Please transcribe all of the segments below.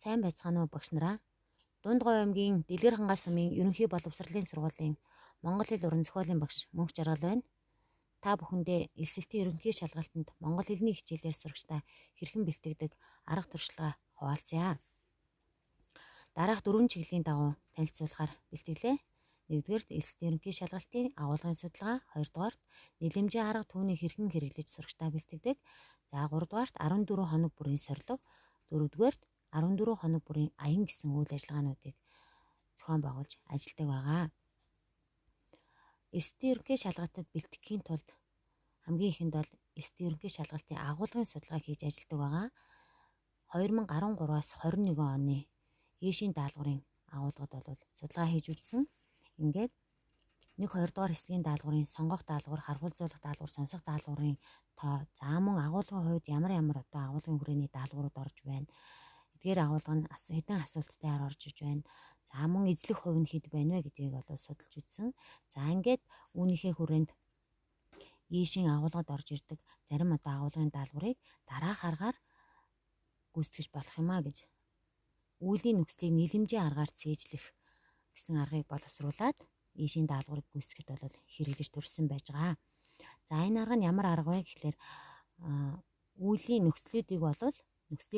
Сайн байцгаана уу багш нараа. Дундгой аймгийн Дэлгэр хангай сумын ерөнхий боловсролын сургуулийн Монгол хэл уран зохиолын багш Мөнх Жаргал байна. Та бүхэндээ элсэлтийн ерөнхий шалгалтанд монгол хэлний хичээлээр сурагчдаа хэрхэн бэлтгэдэг арга туршлага хуваалцъя. Дараах 4 чиглэлийн дагуу танилцуулахаар бэлтгэлээ. 1-р элсэлтийн ерөнхий шалгалтын агуулгын судалгаа, 2-р нийлэмжийн арга түүнийг хэрхэн хэрэглэж сурагчдаа бэлтгэдэг. За 3-р 14 хоног бүрийн сорилго, 4-р 14 хоног бүрийн аян гэсэн үйл ажиллагаануудыг зохион байгуулж ажилладаг байгаа. Элсэлтийн ерөнхий шалгалтад бэлтгэхийн тулд хамгийн ихэнд бол элсэлтийн ерөнхий шалгалтын агуулгын судалгаа хийж ажилладаг байгаа. 2013-аас 21 оны ээшийн даалгаврын агуулгад бол судалгаа хийж үзсэн. Ингээд 1-2 дугаар хэсгийн даалгаврын сонгох даалгавар, харгуулзуулах даалгавар, сонсох даалгаврын тоо, за мөн агуулгын хувьд ямар одоо агуулгын хүрээний даалгаврууд орж байна. Эдгээр агуулга нь хэдэн асуулттай орж иж байна. За мөн эзлэх хувь нь хэд байна вэ гэдгийг бол судалж үзсэн. За ингээд үүнийхээ хүрээнд ээшийн агуулгад орж ирдэг зарим одоо агуулгын даалгаврыг дараах аргаар гүйцэтгэж болох юм а гэж үүлийн нөхцөлийг нийлэмжийн аргаар цээжлэх гэсэн аргыг боловсруулад ээшийн даалгаврыг гүйцэтгэхэд бол хэрэглэж төрсөн байж байгаа. За энэ арга нь ямар арга вэ гэхлээр үүлийн нөхцөлийг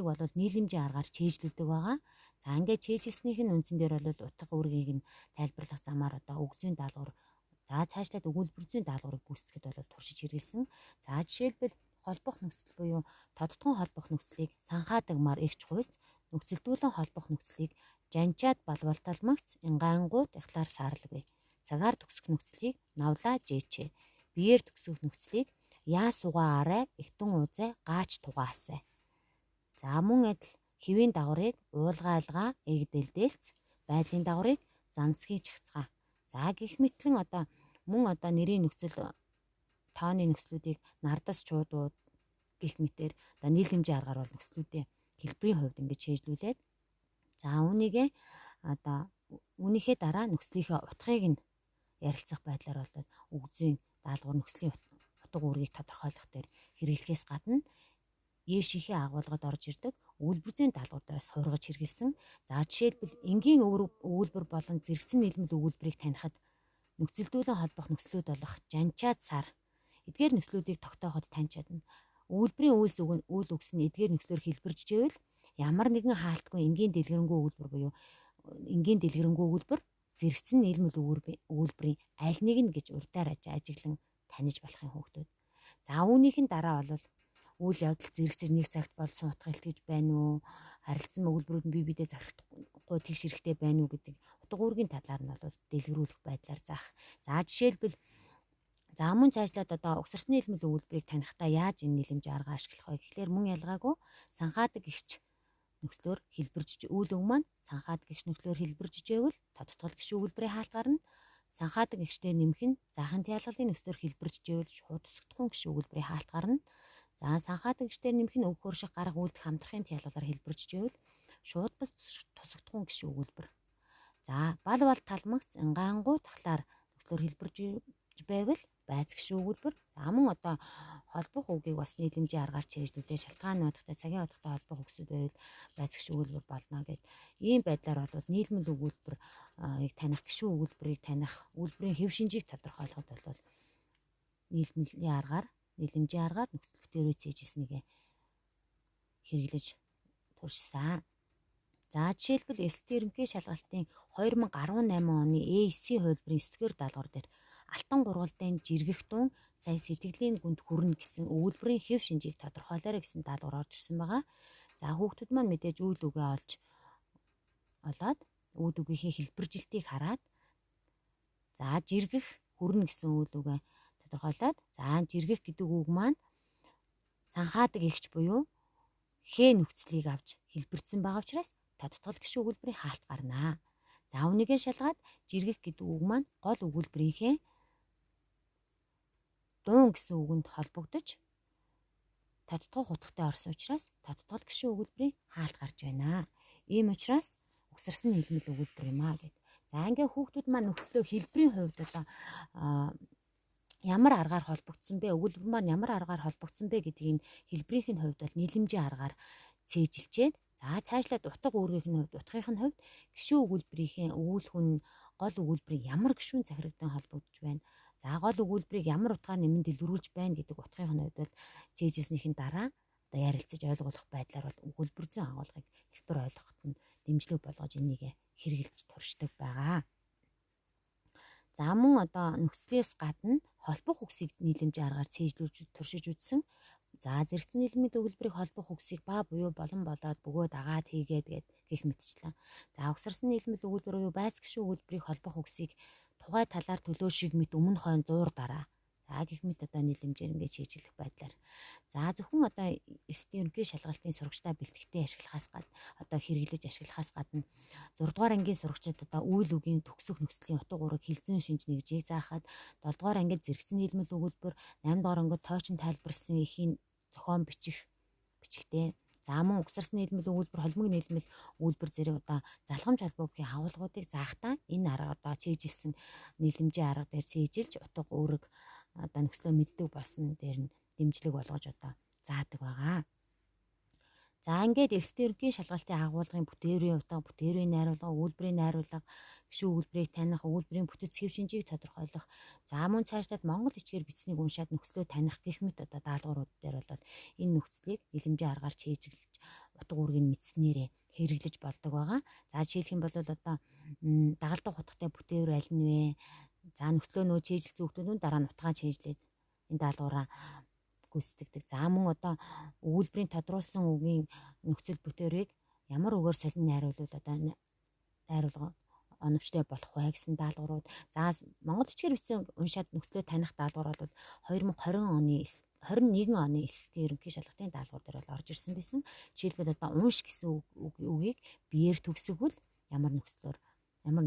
бол нийлэмжийн аргаар чэйжлүүлдэг байгаа. За ингээд чэйжлснийх нь үндсэн дээр бол утга үүргийг нь тайлбарлах замаар одоо үгзийн даалгавар, за цаашлаад өгүүлбэр зүйн даалгаврыг гүйцэтгэхэд бол туршиж хэрэгэлсэн. За жишээлбэл холбох нөхцөл буюу тодтгон холбох нөхцөлийг санхаадагмаар эгч хуйц, нөхцөлдүүлэн холбох нөхцөлийг жанчаад балбалталмагц, ингаангууд ихлаар саарлагүй. Цагаар төгсөх нөхцөлийг навлаа жээчээ. Биеэр төгсөх нөхцөлийг яа сугаа арай, ихтэн уузай, гаач тугаасай. За мөн адил хэвийн дагаврыг уулгаалгаа, эгдэлдэлц, байдлын дагаврыг зансхий чагцгаа. За гэх мэтлэн мөн нэрийн нөхцөл, тооны нөхцлүүдийг нардас чуудууд гэх мэтээр нийлэмжийн аргаар бол нөхцлүүдээ хэлбэрийн хувьд ингэж чэйжлүүлээд, за үүнийхээ дараа нөхцлийнхээ утгыг нь ярилцах байдлаар бол үгзийн даалгавар нөхцөлийн утга үүргийг тодорхойлох дээр хэрэглэхээс гадна ээшийнхээ агуулгад орж ирдэг өгүүлбэр зүйн даалгавар дээрээс хуургаж хэрэгэлсэн. За жишээлбэл энгийн өгүүлбэр болон зэрэгцэн нийлмэл өгүүлбэрийг танихад нөхцөлдүүлэн холбох нөхцлүүд болох жанчаад сар эдгээр нөхцлүүдийг тогтооход тань чадна. Өгүүлбэрийн үйл үгс нь эдгээр нөхцлөөр хэлбэрж ивэл ямар нэгэн хаалтгүй энгийн дэлгэрэнгүй өгүүлбэр буюу энгийн дэлгэрэнгүй өгүүлбэр, зэрэгцэн нийлмэл өгүүлбэрийн аль нэг нь гэж урдаар ажиглан таних болохын хүүхдүүд. За үүнийхэн дараа бол үйл явдал зэрэгцэж нэг цагт болсон утга илтгэж байна уу, харилцан өгүүлбэрүүд нь бие биедээ захирахгүй тэгш хэрэгтэй байна уу гэдэг утга үүргийн талаар нь бол дэлгэрүүлэх байдлаар заах. За жишээлбэл мөн цаашлаад угсарсны нийлмэл өгүүлбэрийг танихдаа яаж энэ нийлэмжийн арга ашиглах вэ гэхлээр мөн ялгаагүй санхаадаг гэгч нөхцлөөр хэлбэрж үйл үг маань санхаадаг гэгч нөхцлөөр хэлбэрж ивэл тодтгол гэгч өгүүлбэрийн хаалт гарна. Санхаадаг гэгчдэр нэмэх нь заахын тялгалын нөхцлөөр хэлбэрж ивэл шууд тусагдахгүй гэгч өгүүлбэрийн хаалт гарна. За санхаадаг гэгчдэр нэмэх нь өг хөрших гарах үйлдэх хамтрахын тялгалаар хэлбэрж ивэл шууд бас тусагдахгүй гэгч өгүүлбэр. За бал талмагц, ингаангуу тахлаар нөхцлөөр хэлбэрж байвал байц гэгч өгүүлбэр. За мөн холбох үгийг бас нийлэмжийн аргаар чэйжлүүлээ. Шалтгаан нотогтой, цагийн утгатай холбох үгсүүд байвал байц гэгч өгүүлбэр болно гэд. Ийм байдлаар бол нийлмэл өгүүлбэрийг таних, гишүүн өгүүлбэрийг таних, өгүүлбэрийн хэв шинжийг тодорхойлоход бол нийлэмжийн аргаар нөхцөл бүтээрээ цээжилсэнийг хэрэглэж туршсан. За жишээлбэл элсэлтийн ерөнхий шалгалтын 2018 оны ээсийн хувилбарын 9-р даалгавар дээр алтан гурвалдын жиргэх тун сая сэтгэлийн гүнд хүрнэ гэсэн өгүүлбэрийн хэв шинжийг тодорхойлоорой гэсэн даалгавар орж ирсэн байгаа. За хүүхдүүд маань мэдээж үйл үгээ олоод үйл үгийнхээ хэлбэржилтийг хараад за жиргэх хүрнэ гэсэн үйл үгээ тодорхойлоод, за жиргэх гэдэг үг маань санхаадаг эгч буюу хээ нөхцөлийг авч хэлбэрсэн байгаа учраас тодтгол гэгч өгүүлбэрийн хаалт гарнаа. За үүнийгээ шалгаад жиргэх гэдэг үг маань гол өгүүлбэрийнхээ дуун гэсэн үгэнд холбогдож тодтгох утгатай орсон учраас тодтгол гэгч өгүүлбэрийн хаалт гарч байна. Ийм учраас угсарсан нийлмэл өгүүлбэр юм а гэд. За ингээ хүүхдүүд маань нөхцлөө хэлбэрийн хувьд ямар аргаар холбогдсон бэ, өгүүлбэр маань ямар аргаар холбогдсон бэ гэдгийг хэлбэрийн хувьд бол нийлэмжийн аргаар цээжилчээд За цаашлаад утга үүргийн хувьд утгын хувьд гишүүн өгүүлбэрийн өгүүлэх нь гол өгүүлбэрийн ямар гишүүн захирагдан холбогдож байна. За гол өгүүлбэрийг ямар утгаар нэмэн дэлгэрүүлж байна гэдэг утгын хувьд бол цээжилснийхэн дараа одоо ярилцаж ойлгуулах байдлаар бол өгүүлбэр зүйн агуулгыг хэлбэр ойлгоход нь дэмжлэг болгож энийг хэрэгжилж туршдаг байгаа. За мөн одоо нөхцлөөс гадна холбох үгсийг нийлэмжийн аргаар цээжлүүлж туршиж үзсэн. За зэрэгцэн нийлмийн өгүүлбэрийг холбох үгсийг ба буюу болон болоод бөгөөд агаад хийгээд гэх мэтчлэн. За угсарсан нийлмэл өгүүлбэр буюу байц гишүүн өгүүлбэрийг холбох үгсийг тухай талаар төлөө шиг мэт өмнө хойно 100 дараа. За гэх мэт одоо нийлэмжээр ингэж хийжлэх байдлаар. За зөвхөн одоо эсдийн ерөнхий шалгалтын сурагчдаа бэлтгэхдээ ашиглахаас гадна одоо хэрэглэж ашиглахаас гадна 6 дугаар ангийн сурагчид одоо үйл үгийн төгсөх нөхцөлийн утга уурыг хилцэн шинж нэгжийг заахад 7 дугаар ангид зэрэгцэн нийлмэл өгүүлбэр 8 дугаар ангид тоочин тайлбарласан эхийн зохион бичихтэй. За мөн угсарсан нийлмэл өгүүлбэр холимог нийлмэл өгүүлбэр зэрэг одоо залхамж холбоогийн агуулгуудыг заахтаа энэ арга одоо цээжилсэн нийлэмжийн арга дээр цээжилж утга үүрэг одоо нөхцлөө мэддэг болсон дээр нь дэмжлэг болгож одоо заадаг байгаа. За ингээд эсдийн ерөнхий шалгалтын агуулгын бүтээврийн утга, бүтээврийн найруулга, өгүүлбэрийн найруулга, гишүүн өгүүлбэрийг таних, өгүүлбэрийн бүтэц хэв шинжийг тодорхойлох. За мөн цаашлаад Монгол бичгээр бичсэнийг уншаад нөхцлөө таних гэх мэт одоо даалгаврууд дээр бол энэ нөхцөлийг нийлэмжийн аргаар чийжиглэж утга үүргийг мэдснээрээ хэрэглэж болдог байгаа. За жишээлх юм бол одоо дагалдах утгатай бүтээвэр аль нь вэ? За нөхцлөө нөө чийжилсэн хүүхдүүд дараа нь утгаа чийжлээд энэ даалгавраа гүйцэтгэдэг. За мөн одоо өгүүлбэрийн тодруулсан үгийн нөхцөл бүтээрийг ямар үгээр солин найруулвал одоо найруулга оновчтой болох вэ гэсэн даалгаврууд. За Монгол бичгээр бичсэн уншаад нөхцлөө таних даалгавар бол 2021 оны эсдийн ерөнхий шалгалтын даалгавар дээр бол орж ирсэн байсан. Жишээлбэл одоо унш гэсэн үгийг биеэр төгсгөл ямар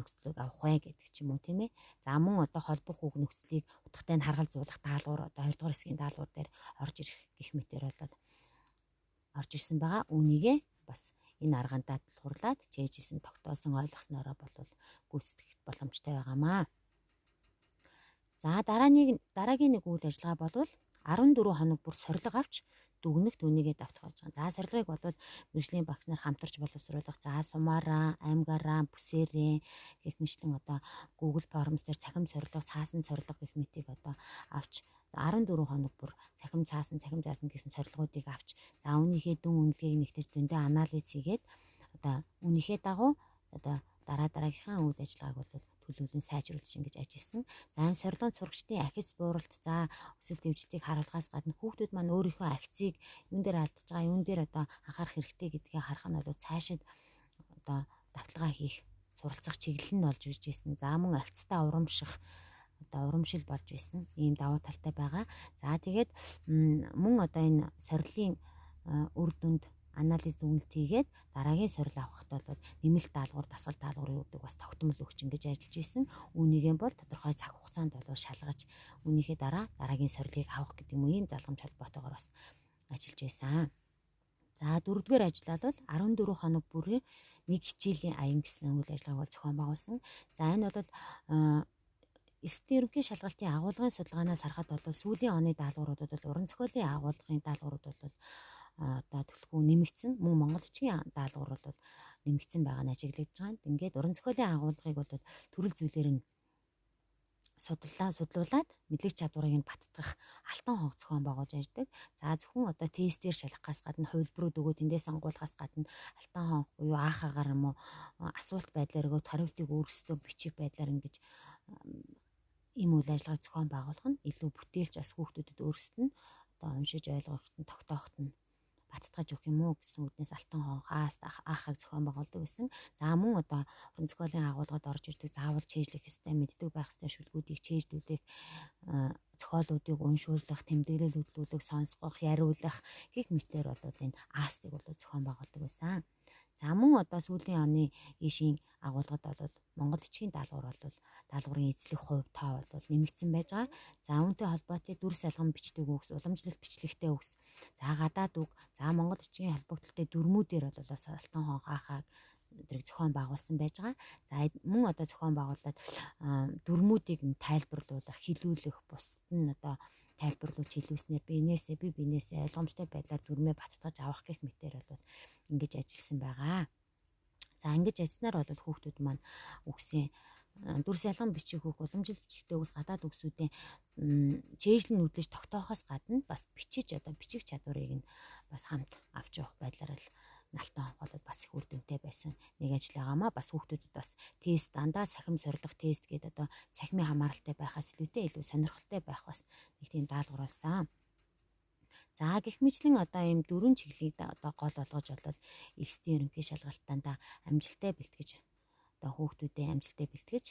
нөхцлөөр авах вэ гэдэг ч юм уу тийм ээ. За мөн одоо холбох үг нөхцөлийг утгатай нь харгалзуулах даалгавар одоо 2 дугаар хэсгийн даалгавар дээр орж ирэх гэх мэтээр бол орж ирсэн байгаа. Үүнийгээ бас энэ арганд дадлгуурлаад чийжилсэн тогтоосон ойлгоснороо бол гүйцэтгэх боломжтой байгаамаа. За дараагийн нэг үйл ажиллагаа бол 14 хоног бүр сорилго авч дүгнэх түүнийгээ давтах гэж байгаа. За сорилгыг бол мэргэжлийн багш нар хамтарч боловсруулах. За сумаараа, аймгаараа, бүсээрээ гэх мэтлэн одоо Google Forms дээр цахим сорилго, цаасан сорилго гэх мэтийг одоо авч 14 хоног бүр цахим заасан гэсэн сорилгоодыг авч за үүнийхээ дүн үнэлгээг нэгтэж зөндөө анализ хийгээд одоо үүнийхээ дагуу одоо дараагийнхаа үйл ажиллагааг бол төлөвлөн сайжруулж ингэж ажилласан. За энэ сорилгын сурагчдын ахиц бууралт за өсөлт дэвжлтийг харуулахаас гадна хүүхдүүд маань өөрийнхөө ахицыг юун дээр алдаж байгаа, юун дээр одоо анхаарах хэрэгтэй гэдгийг харах нь бол цаашид одоо давталгаа хийх, суралцах чиглэл нь болж ирж байсан. За мөн ахицтай урамших одоо урамшил болж байсан. Ийм давуу талтай байгаа. За тэгээд мөн одоо энэ сорилын үр дүнд анализ дүгнэлт хийгээд дараагийн сорил авахд бол нэмэлт даалгавар, дасгал даалгаврын үүдэг бас тогтмол өгч ингэж ажиллаж исэн. Үүнийгээ бол тодорхой цаг хугацаанд бол шалгаж үүнийхээ дараа дараагийн сорилыг авах гэдэг юм ийм залгамж холбоотойгоор бас ажиллаж байсан. За дөрөвдүгээр ажиллал бол 14 хоног бүрийн нэг хичээлийн аян гэсэн үйл ажиллагааг бол зохион байгуулсан. За энэ бол эсдийн ерөнхий шалгалтын агуулгын судалгаанаас харахад бол сүүлийн оны даалгавруудад бол уран зохиолын агуулгын даалгаврууд бол одоо төлхөө нэмэгдсэн. Мөн монголчгийн даалгавар бол нэмэгдсэн байгаа нь ажиглагдж байгаа. Ингээд уран зохиолын агуулгыг бол төрөл зүйлээр нь судлуулад мэдлэг чадварыг нь баттгах алтан хонх зохион байгуулж ажилладаг. За зөвхөн одоо тестээр шалгахаас гадна хувилбарууд өгөө тэндээс сонгуулахаас гадна алтан хонх буюу аахагаар юм уу асуулт байдлаар өгөөд хариултыг өөрсдөө бичих байдлаар ингэж ийм үйл ажиллагааг зохион байгуулах нь илүү бүтээлч бас хүүхдүүдэд өөрсдөд нь одоо уншиж ойлгоход нь тогтооход нь баттгаж өгөх юм уу гэсэн үднээс алтан хонхаас аахаг зохион байгуулдаг гэсэн. За мөн одоо уран зохиолын агуулгад орж ирдэг заавал чийжлэх ёстой, мэддэг байх ёстой шүлгүүдийг чийжлүүлэх, зохиолуудыг уншуулах, тэмдэглэл хөтлүүлэх, сонсгох, яриулах гэх мэтлэр бол энэ аастыг бол зохион байгуулдаг байсан. За мөн одоо сүүлийн оны ийшийн агуулгад бол Монгол бичгийн даалгавар бол даалгаврын эзлэх хувь тоо бол нэмэгдсэн байж байгаа. За үүнтэй холбоотой дүр салган бичдэг үгс, уламжлалт бичлэгтэй үгс, за гадаад үг, за Монгол бичгийн холбогдлолтой дүрмүүдээр бол алтан хонх аахаг өдрийг зохион байгуулсан байж байгаа. За мөн одоо зохион байгуулад дүрмүүдийг нь тайлбарлуулах, хэлүүлэх, бусад нь одоо тайлбарлуулж хэлүүлснээр би биенээсээ ойлгомжтой байдлаар дүрмээ баттгаж авах гэх мэтээр бол ингэж ажилласан байгаа. За ингэж ажилласнаар бол хүүхдүүд маань үгсийн дүрс ялган бичих хүүхд уламжлалт бичигтэй үгс гадаад үгсүүдийн чэйжлэн нүдлэж тогтоохоос гадна бас бичих чадварыг нь бас хамт авч явах байдлаар л Налтан хонх бол бас их үр дүнтэй байсан нэг ажил байгаамаа. Бас хүүхдүүдэд бас тест дандаа сахим сорилго тест гэдэг одоо цахимын хамааралтай байхаас илүү сонирхолтой байх бас нэг тийм даалгавруулсан. За гэх мэтлэн одоо ийм 4 чиглэлийг одоо гол болгож болол элсдийн ерөнхий шалгалтаанда амжилттай бэлтгэж одоо хүүхдүүдэд амжилттай бэлтгэж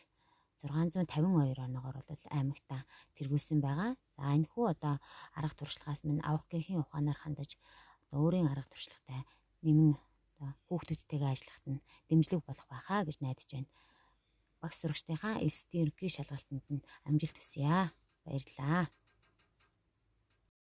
652 оноогоор бол аймагта тэргүүлсэн байгаа. За энэхүү одоо арга туршлагаас минь авах гэхийн ухаанаар хандаж одоо өөрийн арга туршлагатай нэмэн одоо хүүхдүүдтэйгээ ажиллахад нь дэмжлэг болох байхаа гэж найдаж байна. Багш сурагчдынхаа элсдийн ерөнхий шалгалтанд нь амжилт хүсье. Баярлалаа.